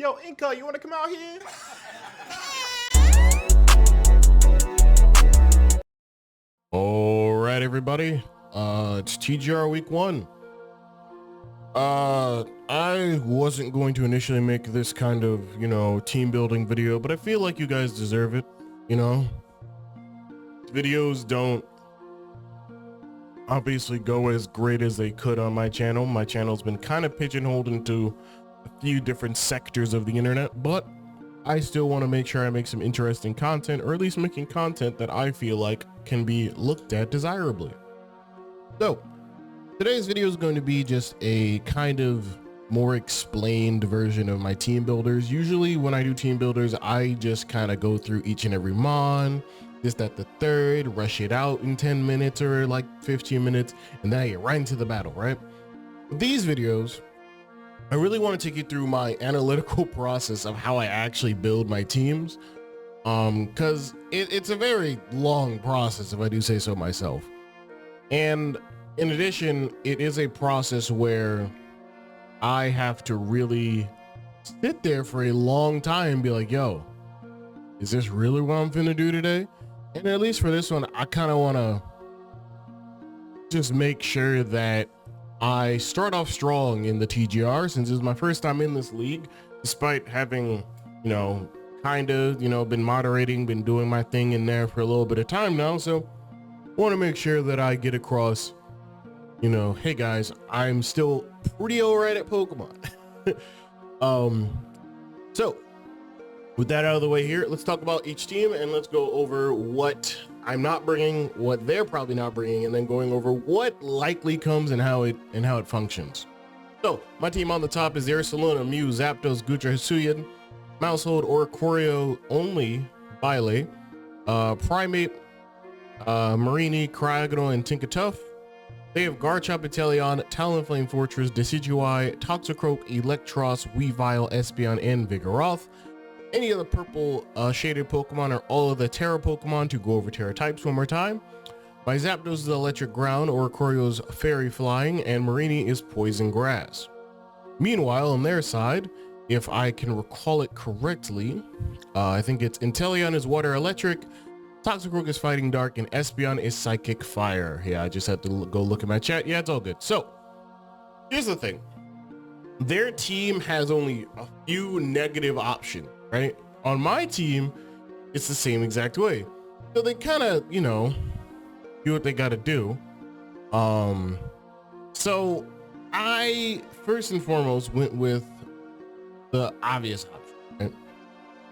Yo, Inca, you want to come out here? All right, everybody. It's TGR week 1. I wasn't going to initially make this kind of, team building video, but I feel like you guys deserve it, Videos don't obviously go as great as they could on my channel. My channel's been kind of pigeonholed into a few different sectors of the internet, but I still want to make sure I make some interesting content, or at least making content that I feel like can be looked at desirably. So today's video is going to be just a kind of more explained version of my team builders. Usually when I do team builders, I just kind of go through each and every mon, this, that, the third, rush it out in 10 minutes or like 15 minutes, and then I get right into the battle, right? With these videos, I really want to take you through my analytical process of how I actually build my teams, because it's a very long process, if I do say so myself. And in addition, it is a process where I have to really sit there for a long time and be like, yo, is this really what I'm finna do today? And at least for this one, I kind of want to just make sure that I start off strong in the TGR, since it's my first time in this league, despite having, been moderating, been doing my thing in there for a little bit of time now. So I want to make sure that I get across, hey guys, I'm still pretty all right at Pokemon. So with that out of the way here, let's talk about each team and let's go over what I'm not bringing, what they're probably not bringing, and then going over what likely comes and how it functions. So my team on the top is Ursaluna, Mew, Zapdos, Gutra, Hisuian, Mousehold, Oricorio only, Bile, Primate, Marini, Cryogonal, and Tinkatuff. They have Garchomp, Inteleon, Talonflame Fortress, Decidueye, Toxicroak, Electros, Weavile, Espeon, and Vigoroth. Any of the purple shaded Pokemon are all of the Tera Pokemon. To go over Tera types one more time, my Zapdos is Electric Ground, Oricorio's Fairy Flying, and Marini is Poison Grass. Meanwhile, on their side, if I can recall it correctly, I think it's Inteleon is Water Electric, Toxicroak is Fighting Dark, and Espeon is Psychic Fire. Yeah, I just had to go look at my chat. Yeah, it's all good. So here's the thing. Their team has only a few negative options, right? On my team, it's the same exact way. So they kind of, do what they got to do. So I first and foremost went with the obvious option, right?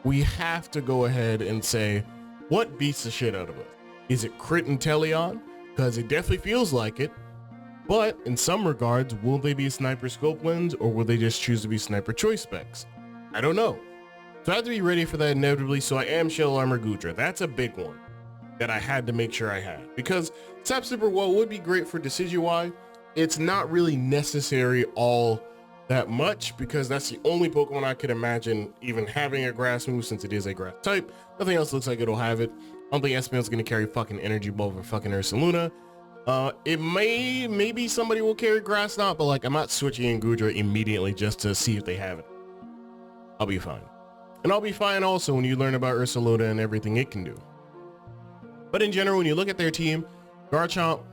We have to go ahead and say, what beats the shit out of us? Is it Crit Inteleon? Because it definitely feels like it. But in some regards, will they be Sniper Scope Lens, or will they just choose to be Sniper Choice Specs? I don't know. So I have to be ready for that inevitably. So I am Shell Armor Gudra. That's a big one that I had to make sure I had, because Sap Super Well would be great for Decidueye. It's not really necessary all that much, because that's the only Pokemon I could imagine even having a grass move, since it is a grass type. Nothing else looks like it'll have it. I don't think Espeon's gonna carry fucking Energy Ball for fucking Ursaluna. It maybe somebody will carry Grass Knot, but like, I'm not switching in Gudra immediately just to see if they have it. I'll be fine. And I'll be fine also when you learn about Ursaluna and everything it can do. But in general, when you look at their team, Garchomp,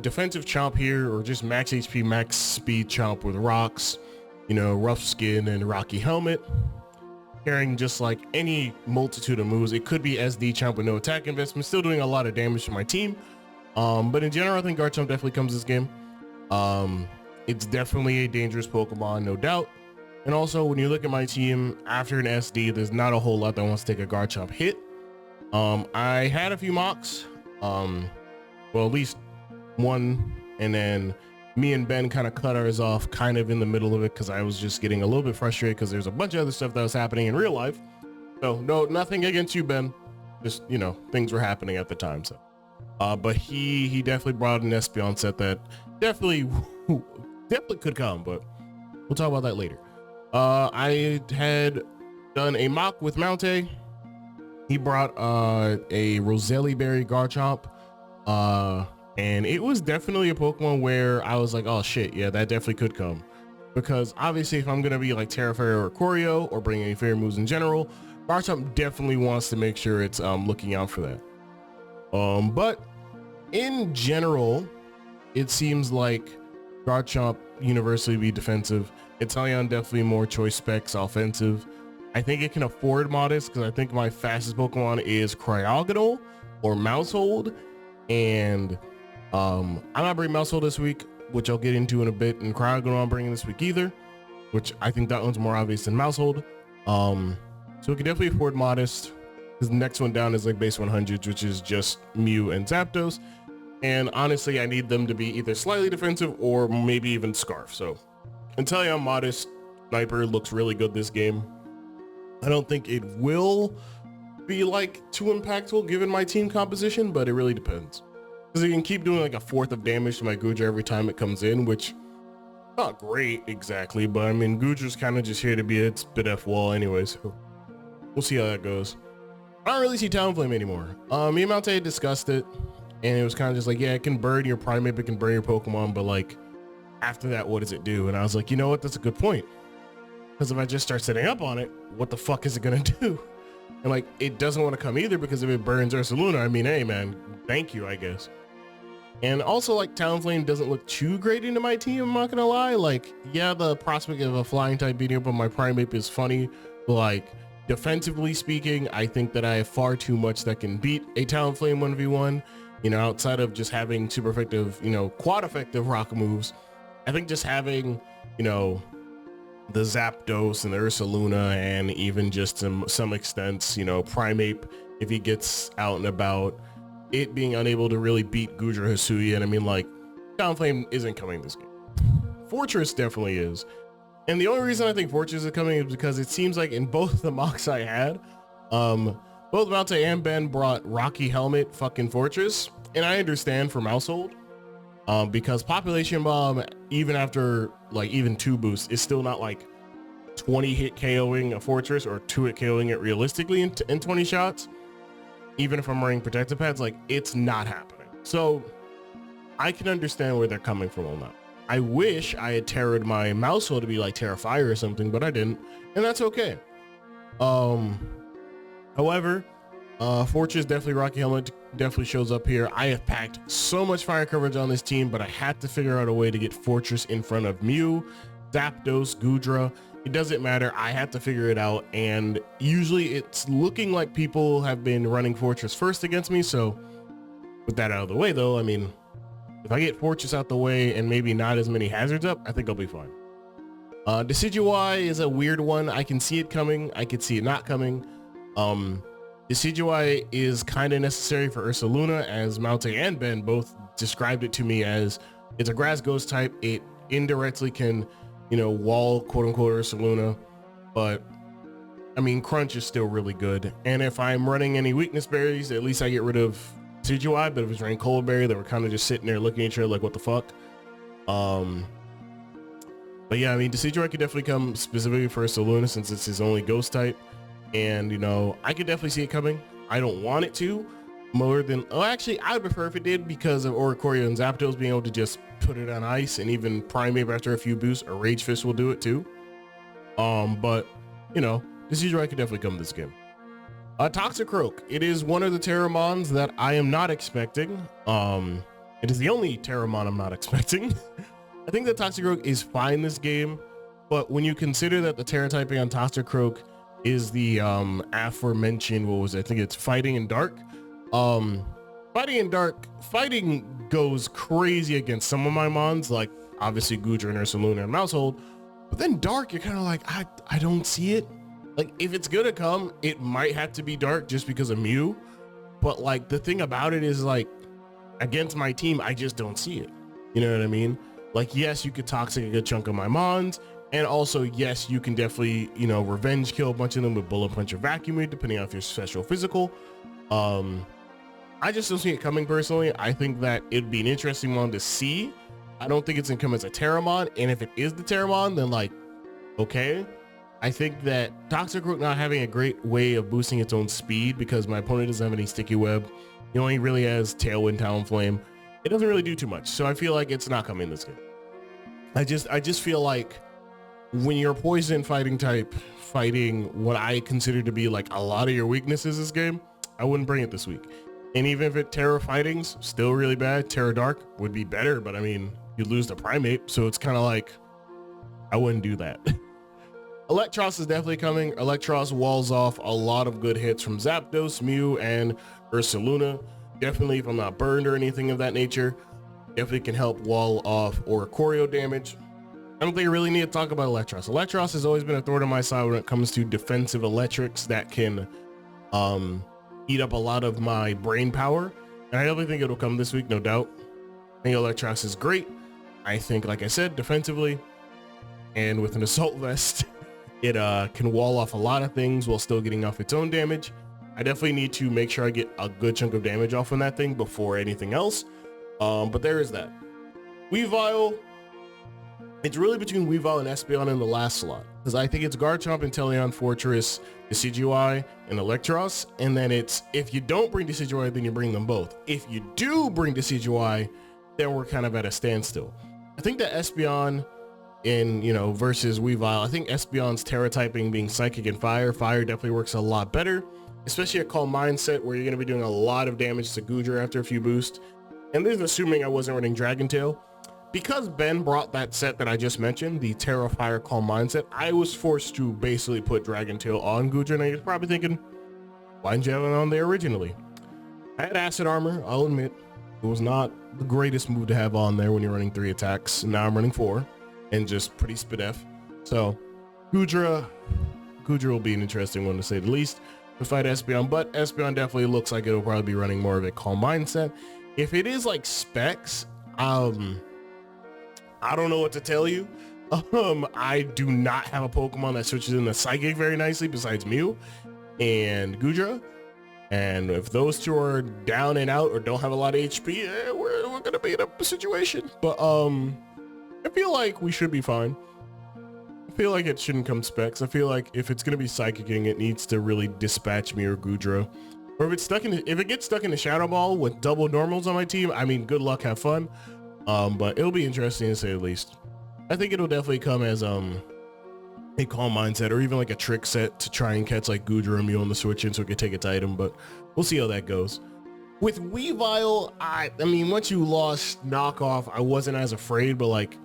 defensive Chomp here, or just max HP, max speed Chomp with rocks, rough skin and rocky helmet, carrying just like any multitude of moves. It could be SD Chomp with no attack investment, still doing a lot of damage to my team. But in general, I think Garchomp definitely comes this game. It's definitely a dangerous Pokemon, no doubt. And also, when you look at my team after an SD, there's not a whole lot that wants to take a Garchomp hit. I had a few mocks, well, at least one, and then me and Ben kind of cut ours off kind of in the middle of it, because I was just getting a little bit frustrated because there's a bunch of other stuff that was happening in real life. So no, nothing against you, Ben. Just, things were happening at the time. So, but he definitely brought an Espeon set that definitely could come, but we'll talk about that later. I had done a mock with Mountay. He brought a Roselli Berry Garchomp, and it was definitely a Pokemon where I was like, oh shit, yeah, that definitely could come. because obviously if I'm gonna be like Tera Fairy or Choreo or bring any fairy moves in general, Garchomp definitely wants to make sure it's looking out for that. But in general, it seems like Garchomp universally be defensive. Inteleon definitely more choice specs offensive. I think it can afford Modest because I think my fastest Pokemon is Cryogonal or Mousehold, and I'm not bringing Mousehold this week, which I'll get into in a bit, and Cryogonal I'm bringing this week either, which I think that one's more obvious than Mousehold. So we can definitely afford Modest, because the next one down is like base 100s, which is just Mew and Zapdos. And honestly, I need them to be either slightly defensive or maybe even Scarf. So Inteleon, Modest, Sniper looks really good this game. I don't think it will be like too impactful given my team composition, but it really depends. Because it can keep doing like a fourth of damage to my Goodra every time it comes in, which not great exactly, but I mean, Goodra's kind of just here to be its Bidef wall anyway, so we'll see how that goes. I don't really see Talonflame anymore. Me and Mount discussed it, and it was kind of just like, yeah, it can burn your Primeape, it can burn your Pokemon, but like after that, what does it do? And I was like, you know what, that's a good point. Because if I just start setting up on it, what the fuck is it gonna do? And like, it doesn't want to come either, because if it burns Ursaluna, I mean, hey man, thank you, I guess. And also, like, Talonflame doesn't look too great into my team, I'm not gonna lie. Like, yeah, the prospect of a flying type beating up on my Primeape is funny, but like, defensively speaking, I think that I have far too much that can beat a Talonflame 1v1. You know, outside of just having super effective, you know, quad effective rock moves, I think just having, you know, the Zapdos and the Ursaluna, and even just some extents, you know, Primeape, if he gets out and about, it being unable to really beat Goodra Hisuian. And I mean, like, Talonflame isn't coming this game. Fortress definitely is. And the only reason I think Fortress is coming is because it seems like in both the mocks I had, both Malte and Ben brought Rocky Helmet fucking Fortress. And I understand for Mousehold, because Population Bomb, even after like even 2 boosts, is still not like 20 hit KOing a Fortress or 2 hit KOing it realistically in 20 shots. Even if I'm wearing protective pads, like, it's not happening. So I can understand where they're coming from on that. I wish I had Terra'd my Mousehold to be like Tera Fire or something, but I didn't, and that's okay. However, Fortress, definitely Rocky Helmet definitely shows up here. I have packed so much fire coverage on this team, but I had to figure out a way to get Fortress in front of Mew, Zapdos, Goodra. It doesn't matter, I had to figure it out, and usually it's looking like people have been running Fortress first against me. So with that out of the way though, I mean, if I get Fortress out the way and maybe not as many hazards up, I think I'll be fine. Decidueye is a weird one. I can see it coming, I could see it not coming. Decidueye is kind of necessary for Ursaluna, as Malte and Ben both described it to me as it's a grass ghost type. It indirectly can, you know, wall quote unquote Ursaluna, but I mean, Crunch is still really good. And if I'm running any weakness berries, at least I get rid of Decidueye. But if it's running Cold Berry, they were kind of just sitting there looking at each other like, what the fuck? But yeah, I mean, Decidueye could definitely come specifically for Ursaluna since it's his only ghost type. And, you know, I could definitely see it coming. I don't want it to, more than, oh, actually, I would prefer if it did, because of Oricorio and Zapdos being able to just put it on ice, and even Primeape after a few boosts, or Rage Fist will do it too. But, you know, Decidueye could definitely come this game. Toxicroak, it is one of the Terramons that I am not expecting. It is the only Terramon I'm not expecting. I think that Toxicroak is fine this game, but when you consider that the Terra typing on Toxicroak is the aforementioned, what was it? I think it's Fighting in Dark. Fighting in Dark, Fighting goes crazy against some of my mons, like obviously Goodra and Ursaluna and Mousehold, but then Dark, you're kind of like, I don't see it. Like, if it's gonna come, it might have to be Dark just because of Mew, but like the thing about it is, like, against my team, I just don't see it. You know what I mean? Like, yes, you could Toxic a good chunk of my mons, and also, yes, you can definitely, you know, revenge kill a bunch of them with Bullet Punch or Vacuum Wave, depending on if you're special or physical. I just don't see it coming personally. I think that it'd be an interesting one to see. I don't think it's gonna come as a Terramon, and if it is the Terramon, then like, okay. I think that Toxicroak not having a great way of boosting its own speed, because my opponent doesn't have any Sticky Web. He only really has Tailwind, Talonflame. It doesn't really do too much, so I feel like it's not coming this game. I just feel like when you're poison fighting type, fighting what I consider to be like a lot of your weaknesses this game, I wouldn't bring it this week. And even if it Tera fighting's still really bad, Tera Dark would be better, but I mean, you'd lose the Primate, so it's kind of like, I wouldn't do that. Electros is definitely coming. Electros walls off a lot of good hits from Zapdos, Mew, and Ursaluna. Definitely, if I'm not burned or anything of that nature, definitely can help wall off or Choreo damage. I don't think I really need to talk about Electros. Electros has always been a thorn on my side when it comes to defensive electrics that can eat up a lot of my brain power. And I definitely think it'll come this week, no doubt. I think Electros is great. I think, like I said, defensively and with an Assault Vest, it can wall off a lot of things while still getting off its own damage. I definitely need to make sure I get a good chunk of damage off on that thing before anything else. But there is that. Weavile, it's really between Weavile and Espeon in the last slot, because I think it's Garchomp, Inteleon, Fortress, Decidueye, and Electros. And then it's, if you don't bring Decidueye, then you bring them both. If you do bring Decidueye, then we're kind of at a standstill. I think that Espeon in, you know, versus Weavile, I think Espeon's Tera typing being Psychic and Fire definitely works a lot better, especially at Calm Mindset, where you're going to be doing a lot of damage to Goodra after a few boosts. And this is assuming I wasn't running Dragon Tail. Because Ben brought that set that I just mentioned, the Tera Fire Calm Mindset, I was forced to basically put Dragon Tail on Goodra, and you're probably thinking, why didn't you have it on there originally? I had Acid Armor, I'll admit. It was not the greatest move to have on there when you're running 3 attacks. Now I'm running 4. And just pretty spidef. So Goodra will be an interesting one to say the least to fight Espeon, but Espeon definitely looks like it'll probably be running more of a Calm Mindset. If it is like specs, I don't know what to tell you. I do not have a Pokemon that switches into Psychic very nicely besides Mew and Goodra. And if those two are down and out or don't have a lot of HP, we're gonna be in a situation. But I feel like we should be fine. I feel like it shouldn't come specs. I feel like if it's gonna be Psychicking, it needs to really dispatch me or Goodra. Or if it gets stuck in the Shadow Ball with double normals on my team, I mean, good luck, have fun. But it'll be interesting to say the least. I think it'll definitely come as a Calm Mindset or even like a trick set to try and catch like Goodra or Mew on the switch in so it can take its item, but we'll see how that goes. With Weavile, I mean, once you lost Knockoff, I wasn't as afraid, but like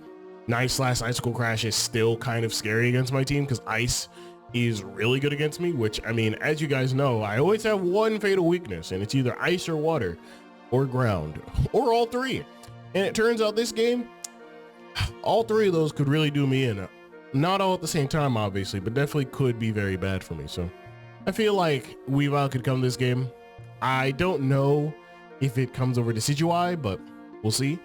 Nice Icicle Crash is still kind of scary against my team because Ice is really good against me, which, I mean, as you guys know, I always have one fatal weakness, and it's either Ice or Water or Ground or all three. And it turns out this game, all three of those could really do me in. Not all at the same time, obviously, but definitely could be very bad for me. So I feel like Weavile could come this game. I don't know if it comes over to Decidueye, but we'll see.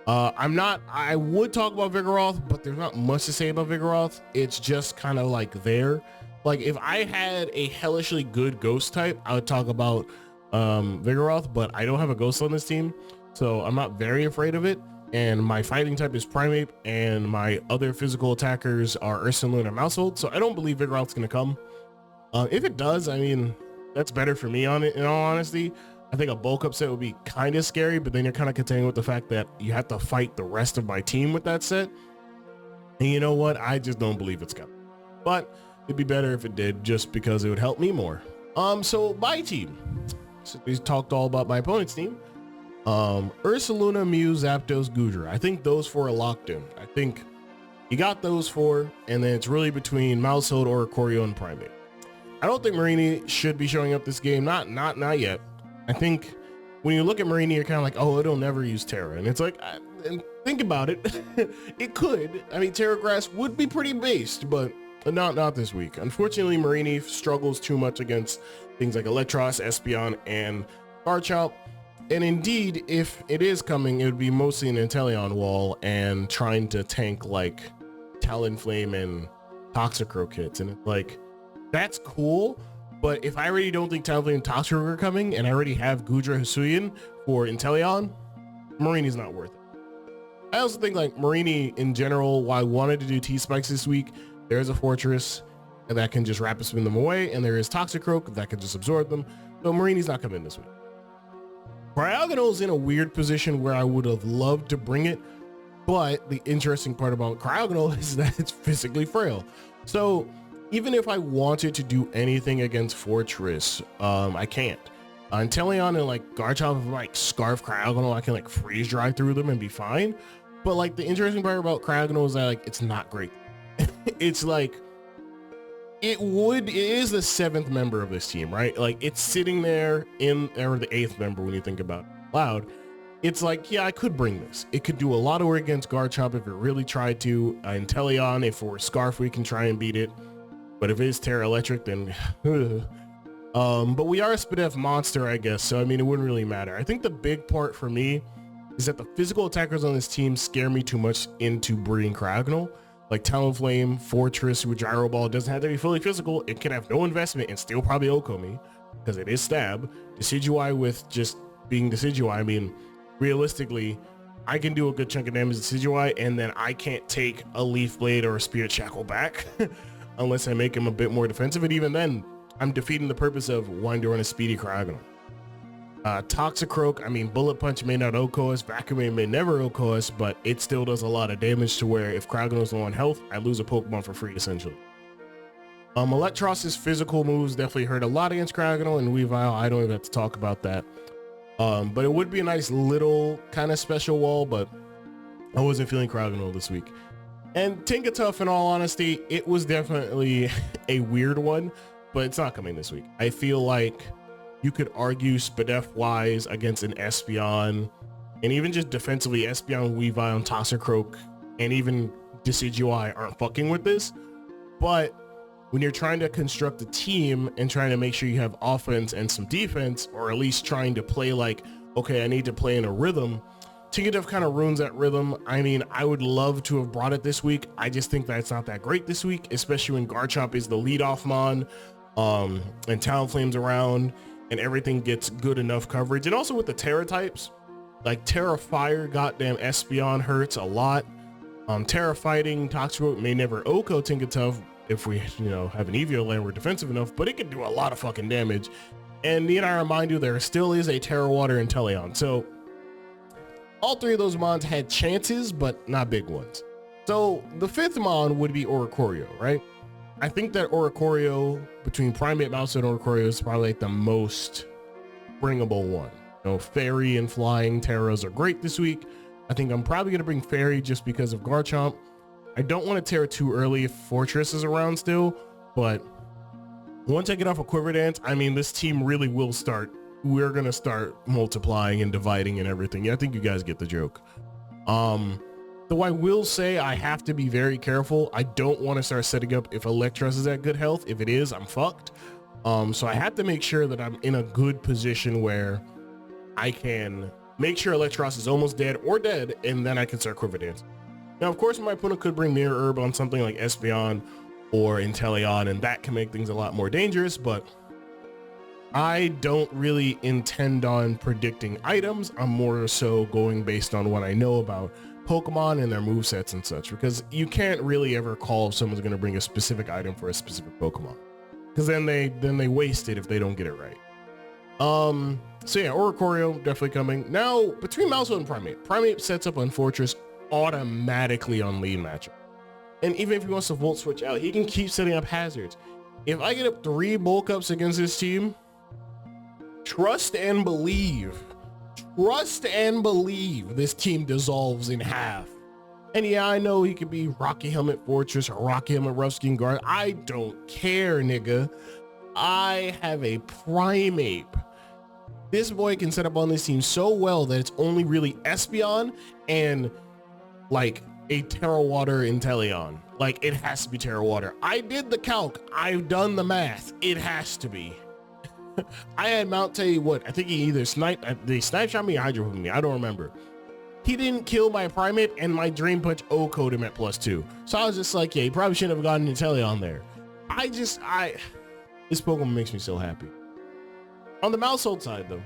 I would talk about Vigoroth, but there's not much to say about Vigoroth. It's just kind of like there. Like if I had a hellishly good ghost type, I would talk about Vigoroth, but I don't have a ghost on this team, so I'm not very afraid of it. And my fighting type is Primeape, and my other physical attackers are Ursaluna and Mousehold, so I don't believe Vigoroth's gonna come. If it does, I mean, that's better for me on it, in all honesty. I think a bulk up set would be kind of scary, but then you're kind of contending with the fact that you have to fight the rest of my team with that set. And you know what? I just don't believe it's coming. But it'd be better if it did, just because it would help me more. So my team. So we talked all about my opponent's team. Ursaluna, Mew, Zapdos, Goodra. I think those 4 are locked in. I think you got those 4, and then it's really between Mousehold, Oricorio, and Primeape. I don't think Marini should be showing up this game. Not yet. I think when you look at Marini, you're kind of like, oh, it'll never use Tera. And it's like, and think about it. It could. I mean, Tera Grass would be pretty based, but not this week. Unfortunately, Marini struggles too much against things like Electros, Espeon, and Garchomp. And indeed, if it is coming, it would be mostly an Inteleon wall and trying to tank like Talonflame and Toxicroak hits. And it's like, that's cool. But if I already don't think Talonflame and Toxicroak are coming, and I already have Goodra Hisuian for Inteleon, Marini's not worth it. I also think like Marini in general, while I wanted to do T-Spikes this week, there's a Fortress that can just rapid spin them away, and there is Toxicroak that can just absorb them. So Marini's not coming this week. Diagonal's in a weird position where I would have loved to bring it, But the interesting part about Cryogonal is that it's physically frail. So even if I wanted to do anything against Fortress, I can't. Inteleon and like Garchomp, if I like Scarf Cryogonal, I can like freeze dry through them and be fine. But like the interesting part about Cryogonal is that like it's not great. It's like it is the 7th member of this team, right? Like it's sitting there or the 8th member when you think about it loud. It's like, yeah, I could bring this. It could do a lot of work against Garchomp if it really tried to. Inteleon, if we're Scarf, we can try and beat it. But if it is Tera Electric, then but we are a Spadef monster, I guess, so I mean it wouldn't really matter. I think the big part for me is that the physical attackers on this team scare me too much into breeding Cryogonal. Like Talonflame, Fortress with Gyro Ball doesn't have to be fully physical. It can have no investment and still probably OHKO me because it is stab. Decidueye with just being Decidueye, I mean realistically I can do a good chunk of damage to Decidueye and then I can't take a Leaf Blade or a Spirit Shackle back unless I make him a bit more defensive, and even then I'm defeating the purpose of wanting to run a speedy Cryogonal. Toxicroak, I mean Bullet Punch may not OHKO us, Vacuum may never OHKO us, but it still does a lot of damage to where if Cryogonal's low on health, I lose a Pokemon for free essentially. Electros's physical moves definitely hurt a lot against Cryogonal, and Weavile, I don't even have to talk about that. But it would be a nice little kind of special wall, but I wasn't feeling Cryogonal this week. And Tinkatuff, in all honesty, it was definitely a weird one, but it's not coming this week. I feel like you could argue Spadef wise against an Espeon, and even just defensively, Espeon, Weavile, and Toxicroak, and even Decidueye aren't fucking with this. But when you're trying to construct a team and trying to make sure you have offense and some defense, or at least trying to play like, okay, I need to play in a rhythm, Tinkatuff kind of ruins that rhythm. I mean, I would love to have brought it this week. I just think that it's not that great this week, especially when Garchomp is the leadoff mon, and Talonflame's around, and everything gets good enough coverage. And also with the Tera types, like Tera Fire, goddamn Espeon hurts a lot. Tera Fighting, Toxicroak may never OHKO Tinkatuff if we, have an Eevee and we're defensive enough, but it can do a lot of fucking damage. And need I remind you, there still is a Tera Water Inteleon. So all 3 of those mons had chances, but not big ones. So the 5th mon would be Oricorio, right? I think that Oricorio, between Primate, Mouse, and Oricorio, is probably like the most bringable one. Fairy and Flying Teras are great this week. I think I'm probably going to bring Fairy just because of Garchomp. I don't want to Tera too early if Fortress is around still, but once I get off a Quiver Dance, I mean, this team really will start. We're going to start multiplying and dividing and everything. Yeah, I think you guys get the joke. Though I will say I have to be very careful. I don't want to start setting up if Electros is at good health. If it is, I'm fucked. So I have to make sure that I'm in a good position where I can make sure Electros is almost dead or dead, and then I can start Quiver Dance. Now, of course, my opponent could bring Mirror Herb on something like Espeon or Inteleon, and that can make things a lot more dangerous, but I don't really intend on predicting items. I'm more so going based on what I know about Pokemon and their movesets and such, because you can't really ever call if someone's going to bring a specific item for a specific Pokemon, because then they waste it if they don't get it right. So yeah, Oricorio definitely coming. Now, between Mouse and Primate sets up on Fortress automatically on lead matchup. And even if he wants to Volt Switch out, he can keep setting up hazards. If I get up 3 bulk ups against this team, trust and believe this team dissolves in half. And yeah, I know he could be Rocky Helmet Fortress or Rocky Helmet Rough Skin Guard. I don't care, nigga. I have a Primate. This boy can set up on this team so well that it's only really Espeon and like a Tera Water Inteleon. Like, it has to be Tera Water. I did the calc. I've done the math. It has to be. I had Mount, tell you what, I think he either they snipe shot me or hydro me. I don't remember. He didn't kill my Primate, and my Dream Punch OHKO'd him at +2. So I was just like, yeah, he probably shouldn't have gotten Inteleon there. This Pokemon makes me so happy. On the Mousehold side, though,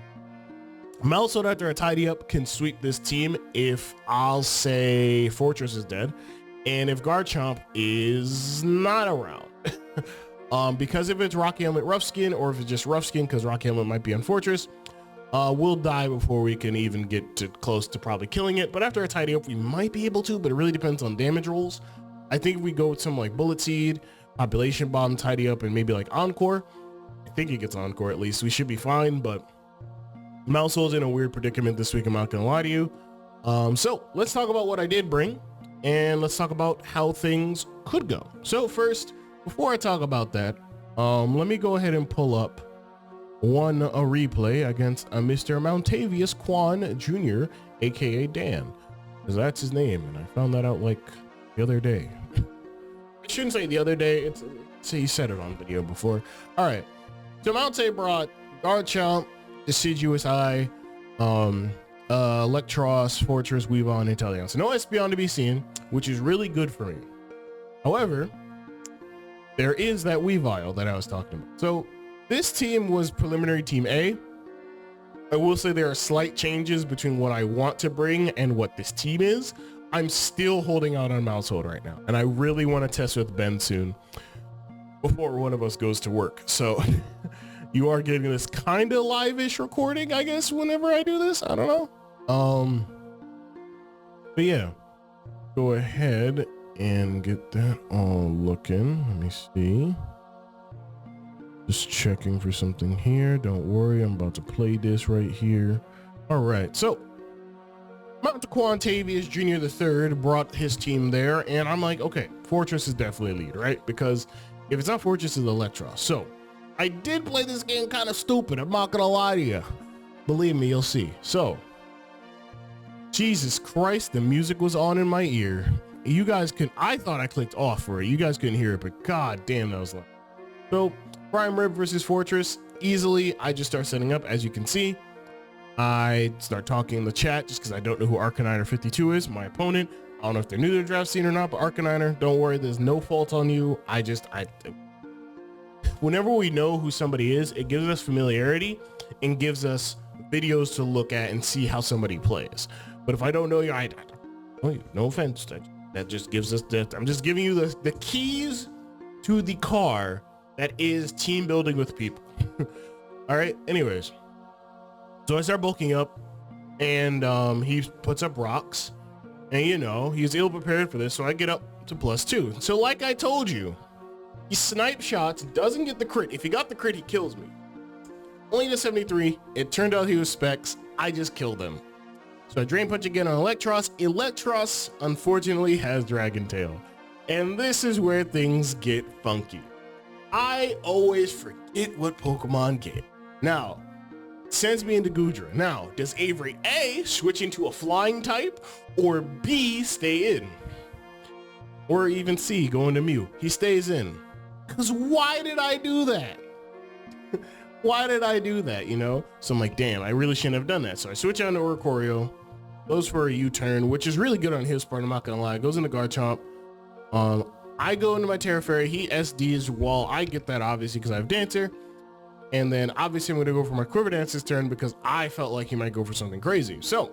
Mousehold, after a tidy up, can sweep this team if, I'll say, Fortress is dead, and if Garchomp is not around. Because if it's Rocky Helmet Rough Skin, or if it's just Rough Skin because Rocky Helmet might be on Fortress, We'll die before we can even get to close to probably killing it. But after I tidy up, we might be able to, but it really depends on damage rolls. I think if we go with some like Bullet Seed, Population Bomb, tidy up, and maybe like Encore, I think it gets Encore at least, we should be fine. But Mousehole's in a weird predicament this week, I'm not gonna lie to you. So let's talk about what I did bring, and let's talk about how things could go. So first, before I talk about that, let me go ahead and pull up a replay against a Mr. Mountavious Quan Jr., aka Dan, because that's his name, and I found that out like the other day. I shouldn't say the other day, he said it on video before. All right, so Mountay brought Garchomp, Deciduous Eye, Electros, Fortress, Weavon, and Inteleon. So no Espeon to be seen, which is really good for me. However, there is that Weavile that I was talking about. So this team was preliminary team A. I will say there are slight changes between what I want to bring and what this team is. I'm still holding out on Mousehold right now, and I really want to test with Ben soon before one of us goes to work. So you are getting this kind of live-ish recording, I guess, whenever I do this. I don't know. But yeah, go ahead and get that all looking. Let me see. Just checking for something here. Don't worry, I'm about to play this right here. All right, so Mount Quantavious Jr. the Third brought his team there, and I'm like, okay, Fortress is definitely a lead, right? Because if it's not Fortress, it's Electros. So I did play this game kind of stupid. I'm not gonna lie to you. Believe me, you'll see. So, Jesus Christ, the music was on in my ear. You guys can, I thought I clicked off for it. You guys couldn't hear it, but god damn, that was loud. So, Prime Rib versus Fortress, easily, I just start setting up, as you can see. I start talking in the chat just because I don't know who Arcaniner 52 is, my opponent. I don't know if they're new to the draft scene or not, but Arcaniner, don't worry, there's no fault on you. Whenever we know who somebody is, it gives us familiarity and gives us videos to look at and see how somebody plays. But if I don't know you, no offense, that just gives us that. I'm just giving you the keys to the car that is team building with people. All right, anyways. So I start bulking up, and he puts up rocks, and you know, he's ill prepared for this, so I get up to +2. So like I told you, he snipe shots, doesn't get the crit. If he got the crit, he kills me. Only to 73. It turned out he was specs. I just killed him. So I Drain Punch again on Electros. Electros, unfortunately, has Dragon Tail. And this is where things get funky. I always forget what Pokemon get. Now, sends me into Goodra. Now, does Avery A switch into a flying type, or B stay in? Or even C, go into Mew? He stays in. Because why did I do that? Why did I do that, you know? So I'm like, damn, I really shouldn't have done that. So I switch on to Oricorio, goes for a U-turn, which is really good on his part, I'm not gonna lie. Goes into Garchomp. I go into my Tera Fairy, he SDs Wall. I get that obviously because I have Dancer. And then obviously I'm gonna go for my Quiver Dance this turn because I felt like he might go for something crazy. So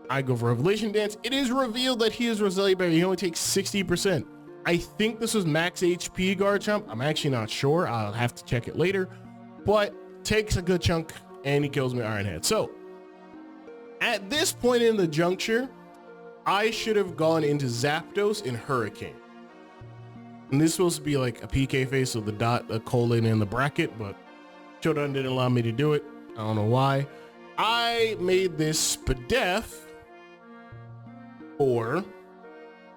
I go for Revelation Dance. It is revealed that he is Roselia Berry. He only takes 60%. I think this was max HP Garchomp. I'm actually not sure. I'll have to check it later. But takes a good chunk and he kills me Iron Head. So at this point in the juncture, I should have gone into Zapdos and Hurricane. And this is supposed to be like a PK face, so the dot, the colon, and the bracket, but Shodan didn't allow me to do it. I don't know why. I made this Spadef for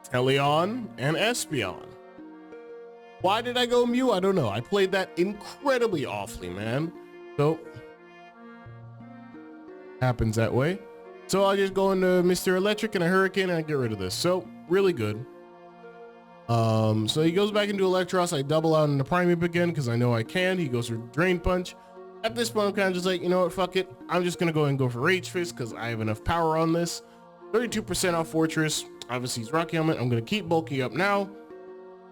Teleon and Espeon. Why did I go Mew? I don't know. I played that incredibly awfully, man. So happens that way. So I'll just go into Mr. Electric and a Hurricane and I get rid of this. So really good. So he goes back into Electros. I double out into Primeape again because I know I can. He goes for Drain Punch. At this point, I'm kind of just like, you know what, fuck it. I'm just gonna go ahead and go for Rage Fist because I have enough power on this. 32% off Fortress. Obviously, he's Rocky Helmet. I'm gonna keep bulking up now.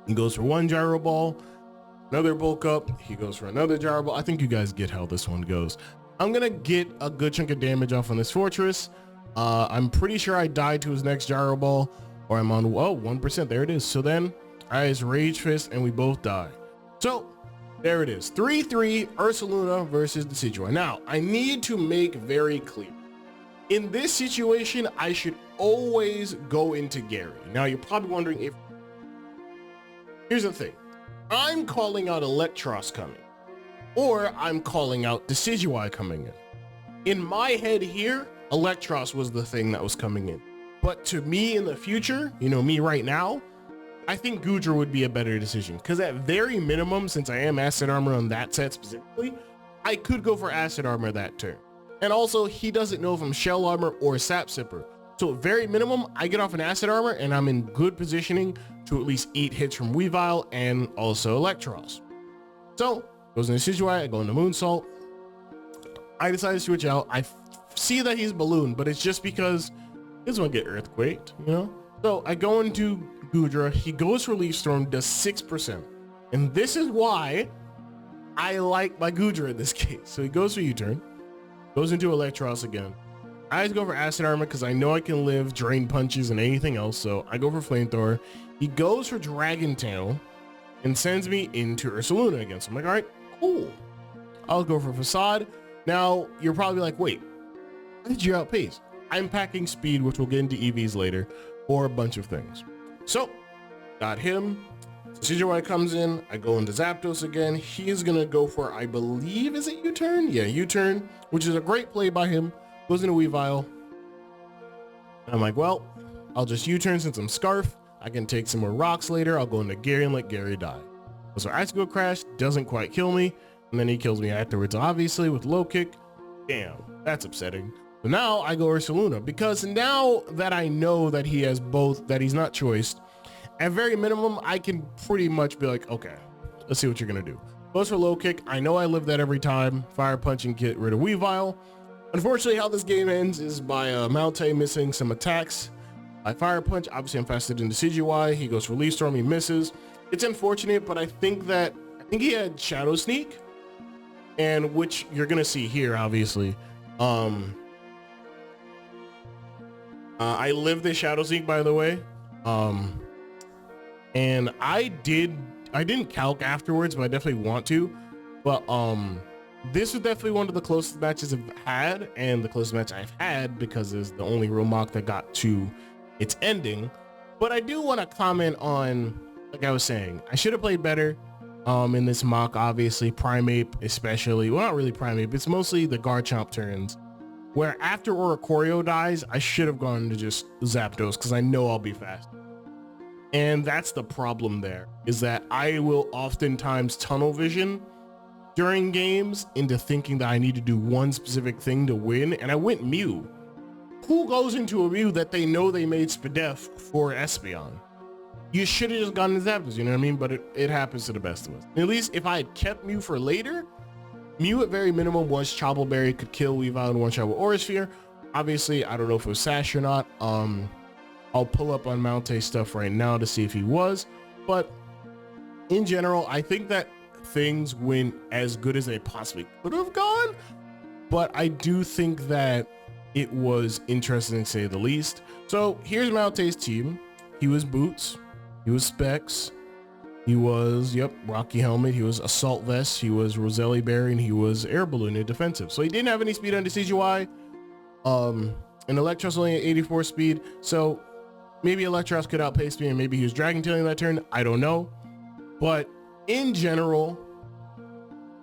He goes for one Gyro Ball, another bulk up. He goes for another Gyro Ball. I think you guys get how this one goes. I'm gonna get a good chunk of damage off on this Fortress. I'm pretty sure I died to his next Gyro Ball, or I'm on, oh, 1%. There it is. So then I just Rage Fist and we both die. So there it is. 3-3 Ursaluna versus Decidueye. Now, I need to make very clear. In this situation, I should always go into Gary. Now, you're probably wondering if... Here's the thing. I'm calling out Electros coming. Or I'm calling out Decidueye coming in. In my head here, Electros was the thing that was coming in. But to me in the future, you know, me right now, I think Goodra would be a better decision. Because at very minimum, since I am Acid Armor on that set specifically, I could go for Acid Armor that turn. And also, he doesn't know if I'm Shell Armor or Sap Sipper. So at very minimum, I get off an Acid Armor and I'm in good positioning to at least eat hits from Weavile and also Electros. So, goes into Decidueye, I go into Moonsault. I decide to switch out. I see that he's Balloon, but it's just because he doesn't want to get Earthquaked, you know? So I go into Goodra, he goes for Leaf Storm, does 6%. And this is why I like my Goodra in this case. So he goes for U-turn, goes into Electros again. I just go for Acid Armor because I know I can live Drain Punches and anything else, so I go for Flamethrower. He goes for Dragon Tail and sends me into Ursaluna again. So I'm like, all right, cool. I'll go for Facade. Now, you're probably like, wait, how did you outpace? I'm packing speed, which we'll get into EVs later, or a bunch of things. So, got him. Decidueye comes in. I go into Zapdos again. He is going to go for, I believe, is it U-turn? Yeah, U-turn, which is a great play by him. Goes into Weavile. And I'm like, well, I'll just U-turn since I'm Scarf. I can take some more rocks later. I'll go into Gary and let Gary die. So Icicle Crash doesn't quite kill me. And then he kills me afterwards, obviously, with Low Kick. Damn, that's upsetting. So now I go Ursaluna, because now that I know that he has both, that he's not choiced, at very minimum, I can pretty much be like, okay, let's see what you're going to do. Goes for Low Kick. I know I live that every time. Fire Punch and get rid of Weavile. Unfortunately, how this game ends is by Malte missing some attacks. I Fire Punch. Obviously, I'm faster than Decidueye. He goes for Leaf Storm. He misses. It's unfortunate, but I think he had Shadow Sneak. And which you're gonna see here, obviously. I lived the Shadow Sneak, by the way. And I didn't calc afterwards, but I definitely want to. But this was definitely one of the closest matches I've had, and the closest match I've had because it's the only real mock that got to its ending. But I do want to comment on, like I was saying, I should have played better. In this mock, obviously Primeape especially, well, not really Primeape, it's mostly the Garchomp turns where after Oricorio dies, I should have gone to just Zapdos because I know I'll be fast. And that's the problem there, is that I will oftentimes tunnel vision during games into thinking that I need to do one specific thing to win, and I went Mew. Who goes into a Mew that they know they made Spadef for Espeon? You should have just gone to Zapdos, you know what I mean? But it happens to the best of us. At least if I had kept Mew for later, Mew at very minimum was Chople Berry, could kill Weavile in one shot with Aura Sphere. Obviously, I don't know if it was Sash or not. I'll pull up on Malte stuff right now to see if he was. But in general, I think that things went as good as they possibly could have gone. But I do think that it was interesting to say the least. So here's Malte's team. He was Boots. He was Specs. He was, Rocky Helmet. He was Assault Vest. He was Roselli Berry, and he was Air Balloon in defensive. So he didn't have any speed on Decidueye. And Electros only at 84 speed. So maybe Electros could outpace me, and maybe he was Dragon Tailing that turn. I don't know. But in general,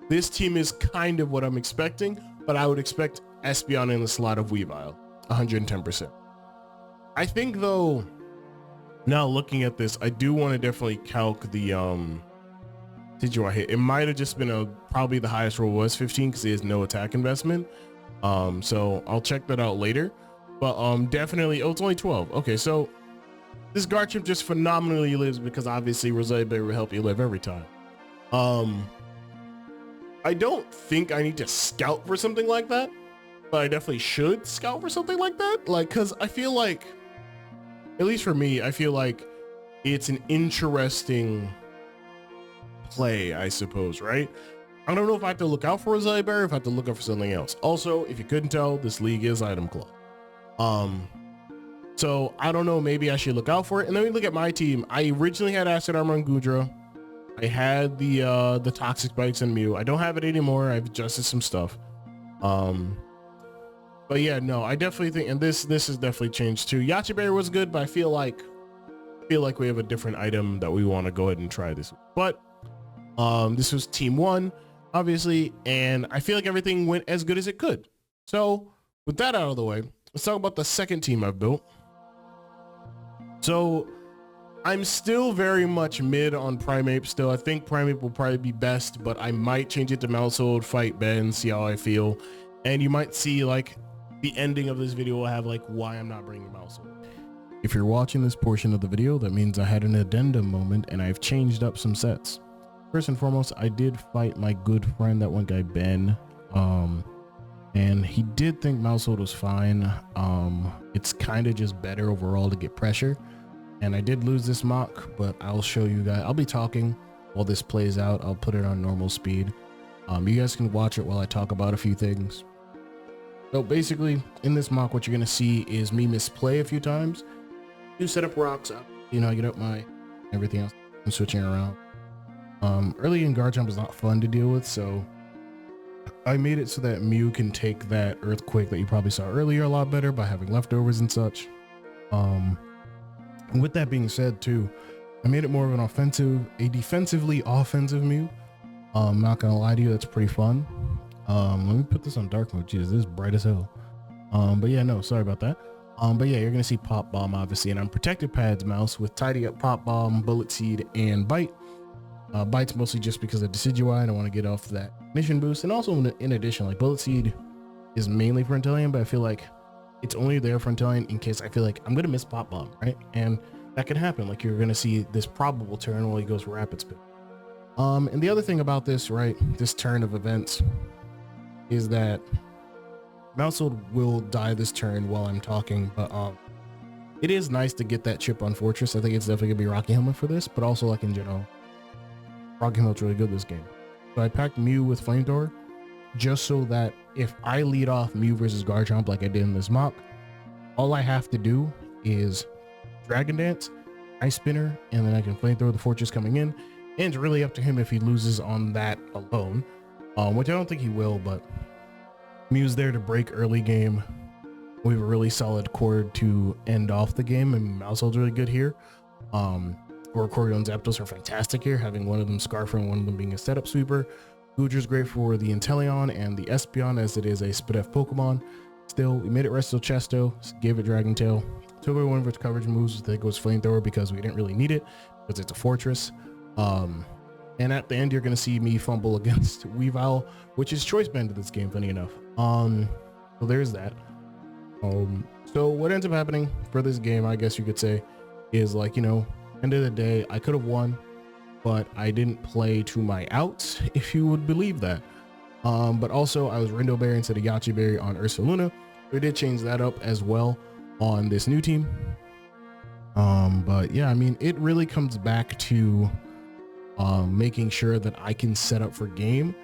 this team is kind of what I'm expecting. But I would expect Espeon in the slot of Weavile, 110%. I think, though, now looking at this, I do want to definitely calc the Decidueye hit. It might have just been probably the highest roll was 15 because he has no attack investment. So I'll check that out later. But definitely, it's only 12. Okay, so this Garchomp just phenomenally lives because obviously Roselli Berry will help you live every time. I don't think I need to scout for something like that, but I definitely should scout for something like that. Like, cause I feel like, at least for me, I feel like it's an interesting play, I suppose, right? I don't know if I have to look out for Roselli Berry or if I have to look out for something else. Also, if you couldn't tell, this league is Item Club. So I don't know, maybe I should look out for it. And then we look at my team. I originally had Acid Armor on Goodra. I had the toxic bites and Mew. I don't have it anymore. I've adjusted some stuff. But yeah, no, I definitely think, and this has definitely changed too. Yache Berry was good, but I feel like we have a different item that we want to go ahead and try this week. But this was team 1, obviously, and I feel like everything went as good as it could. So with that out of the way, let's talk about the second team I've built. So I'm still very much mid on Primeape still. I think Primeape will probably be best, but I might change it to Maushold, fight Ben, see how I feel. And you might see like the ending of this video will have like why I'm not bringing Maushold. If you're watching this portion of the video, that means I had an addendum moment and I've changed up some sets. First and foremost, I did fight my good friend, that one guy Ben, and he did think Maushold was fine. It's kind of just better overall to get pressure. And I did lose this mock, but I'll show you guys. I'll be talking while this plays out. I'll put it on normal speed. You guys can watch it while I talk about a few things. So basically, in this mock, what you're gonna see is me misplay a few times. Do set up rocks up, you know, I get up my everything else. I'm switching around. Early in guard jump is not fun to deal with, so I made it so that Mew can take that earthquake that you probably saw earlier a lot better by having leftovers and such. With that being said too, I made it more of a defensively offensive Mew. I'm not gonna lie to you, that's pretty fun. Let me put this on dark mode. Jesus, this is bright as hell. But yeah, no, sorry about that. But yeah, you're gonna see Pop Bomb obviously, and I'm protected pads mouse with Tidy Up, Pop Bomb, Bullet Seed, and Bite. Bite's mostly just because of Decidueye. I don't want to get off that mission boost, and also in addition, like Bullet Seed is mainly for Inteleon, but I feel like it's only there for Inteleon in case I feel like I'm gonna miss Pop Bomb, right? And that can happen. Like you're gonna see this probable turn while he goes Rapid Spin. And the other thing about this, right, this turn of events is that Maushold will die this turn while I'm talking, but it is nice to get that chip on Fortress. I think it's definitely gonna be Rocky Helmet for this, but also like in general, Rocky Helmet's really good this game. So I packed Mew with Flamethrower just so that if I lead off Mew versus Garchomp like I did in this mock, all I have to do is Dragon Dance, Ice Spinner, and then I can Flamethrower the Fortress coming in. And it's really up to him if he loses on that alone, which I don't think he will, but Mew's there to break early game. We have a really solid cord to end off the game, and Maushold's really good here. Oricorio and Zapdos are fantastic here, having one of them Scarfer and one of them being a setup sweeper. Goodger's great for the Inteleon and the Espeon, as it is a Spidef Pokemon. Still, we made it Resto Chesto, gave it Dragon Tail. Took away one of its coverage moves. I think it was Flamethrower because we didn't really need it, because it's a Fortress. And at the end, you're going to see me fumble against Weavile, which is choice band in this game, funny enough. So there's that. So what ends up happening for this game, I guess you could say, is like, you know, end of the day, I could have won, but I didn't play to my outs, if you would believe that. But also I was Rindo Berry instead of Yache Berry on Ursaluna. We did change that up as well on this new team. But yeah, I mean, it really comes back to making sure that I can set up for game.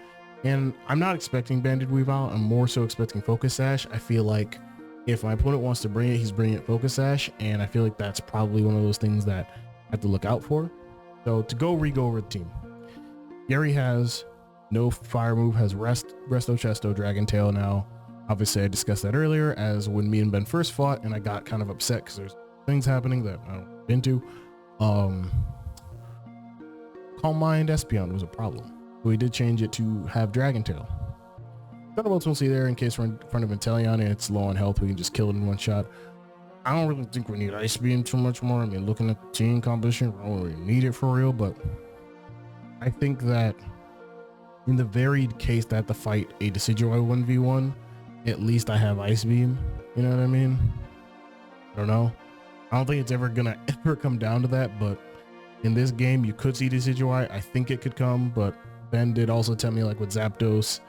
And I'm not expecting Banded Weavile, I'm more so expecting Focus Sash. I feel like if my opponent wants to bring it, he's bringing it Focus Sash, and I feel like that's probably one of those things that I have to look out for. So to go over the team, Gary has no fire move, has Resto Chesto, Dragon Tail now. Obviously I discussed that earlier as when me and Ben first fought, and I got kind of upset because there's things happening that I don't get into. Calm Mind Espeon was a problem. We did change it to have Dragon Tail. Thunderbolt's mostly there in case we're in front of Inteleon and it's low on health, we can just kill it in one shot. I don't really think we need Ice Beam too much more. I mean, looking at the team composition, we don't really need it for real, but I think that in the varied case that I have to fight a Decidueye 1v1, at least I have Ice Beam, you know what I mean? I don't know. I don't think it's ever gonna come down to that, but in this game, you could see Decidueye. I think it could come, but Ben did also tell me, like with Zapdos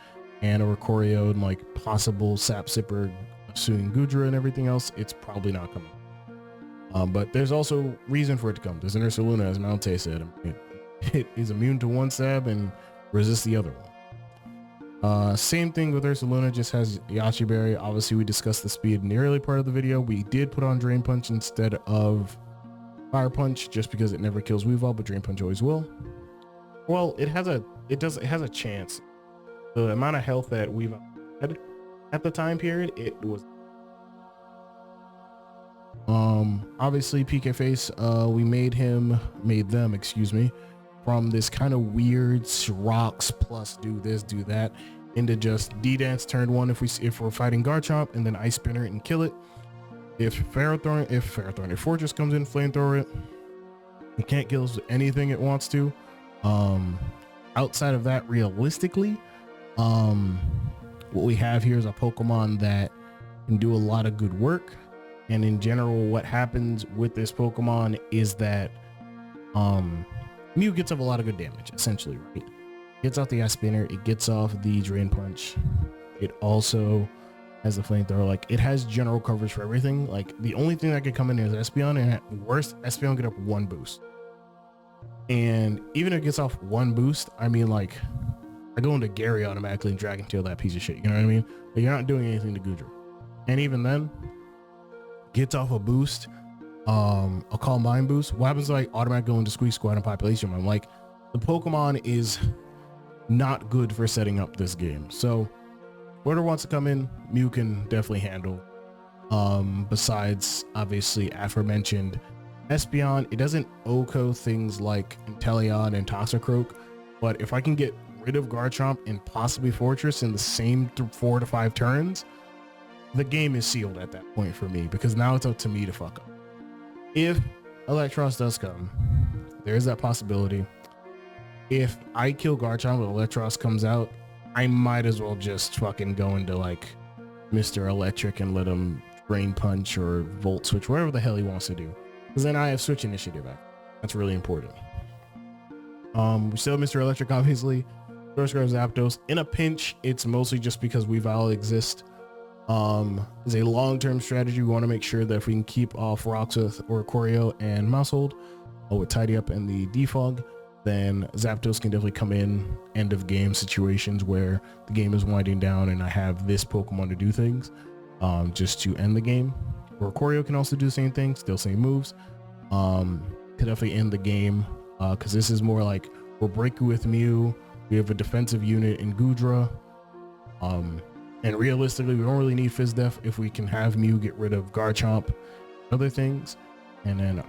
and Oricorio and like possible Sap Sipper, Suing Goodra and everything else, it's probably not coming. But there's also reason for it to come. There's an Ursaluna, as Mount said. It is immune to one stab and resists the other one. Same thing with Ursaluna, just has Yache Berry. Obviously, we discussed the speed in the early part of the video. We did put on Drain Punch instead of Fire Punch, just because it never kills Weavile, but Drain Punch always will. Well, it has a chance. The amount of health that we've had at the time period, it was obviously PK Face, we made them, excuse me, from this kind of weird rocks plus do this, do that, into just D-Dance turn 1 if we're fighting Garchomp, and then Ice Spinner it and kill it. If Fortress comes in, Flamethrower it. It can't kill anything it wants to. Outside of that, realistically, what we have here is a Pokemon that can do a lot of good work. And in general, what happens with this Pokemon is that Mew gets up a lot of good damage, essentially, right? Gets off the Ice Spinner, it gets off the Drain Punch. It also has the Flamethrower. Like, it has general coverage for everything. Like, the only thing that could come in is Espeon, and at worst, Espeon get up 1 boost. And even if it gets off 1 boost, I mean, like, I go into Gary automatically and Dragon Tail that piece of shit, you know what I mean? But you're not doing anything to Goodra. And even then, gets off a boost, a Calm Mind boost. What happens to, like, automatic go into Squeak Squad and Population? I'm like, the Pokemon is not good for setting up this game. So whoever wants to come in, Mew can definitely handle. Besides, obviously, aforementioned Espeon, it doesn't OHKO things like Inteleon and Toxicroak, but if I can get rid of Garchomp and possibly Fortress in the same 4 to 5 turns, the game is sealed at that point for me, because now it's up to me to fuck up. If Electros does come, there is that possibility. If I kill Garchomp and Electros comes out, I might as well just fucking go into like Mr. Electric and let him Drain Punch or Volt Switch, whatever the hell he wants to do. Because then I have Switch Initiative back. That's really important. We still have Mr. Electric, obviously. First grab Zapdos. In a pinch, it's mostly just because Weavile exists. As a long-term strategy, we want to make sure that if we can keep off rocks with Oricorio and Mousehold, with Tidy Up and the Defog, then Zapdos can definitely come in end of game situations where the game is winding down and I have this Pokemon to do things, just to end the game. Oricorio can also do the same thing, still same moves. Could definitely end the game, because this is more like we're breaking with Mew. We have a defensive unit in Goodra. And realistically, we don't really need Fizz Def if we can have Mew get rid of Garchomp, other things. And then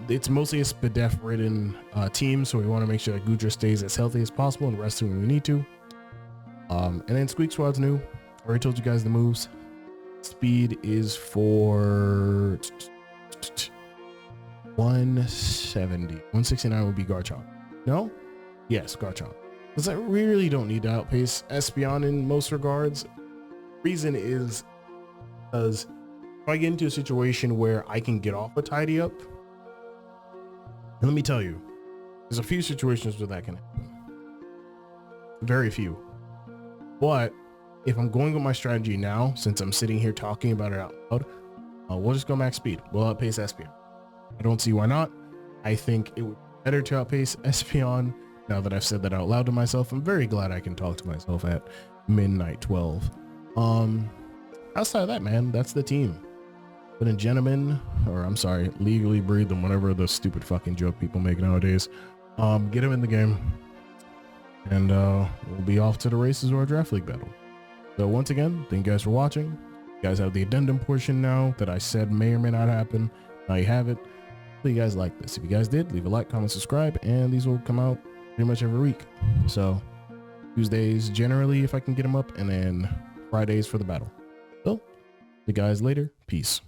it's mostly a Spadef ridden team, so we want to make sure that Goodra stays as healthy as possible and rest when we need to. And then Squeak Squad's new. I already told you guys the moves. Speed is for 170. 169 would be Garchomp. No? Yes, Garchomp. Because I really don't need to outpace Espeon in most regards. Reason is because if I get into a situation where I can get off a Tidy Up, and let me tell you, there's a few situations where that can happen. Very few. But if I'm going with my strategy now, since I'm sitting here talking about it out loud, we'll just go max speed. We'll outpace Espeon. I don't see why not. I think it would be better to outpace Espeon. Now that I've said that out loud to myself, I'm very glad I can talk to myself at midnight 12. Outside of that, man, that's the team. But in gentlemen, or I'm sorry, legally breed them, whatever the stupid fucking joke people make nowadays. Get them in the game, and we'll be off to the races or a draft league battle. So once again, thank you guys for watching. You guys have the addendum portion now that I said may or may not happen. Now you have it. Hopefully you guys like this. If you guys did, leave a like, comment, subscribe, and these will come out pretty much every week. So Tuesdays generally, if I can get them up, and then Fridays for the battle. So see you guys later. Peace.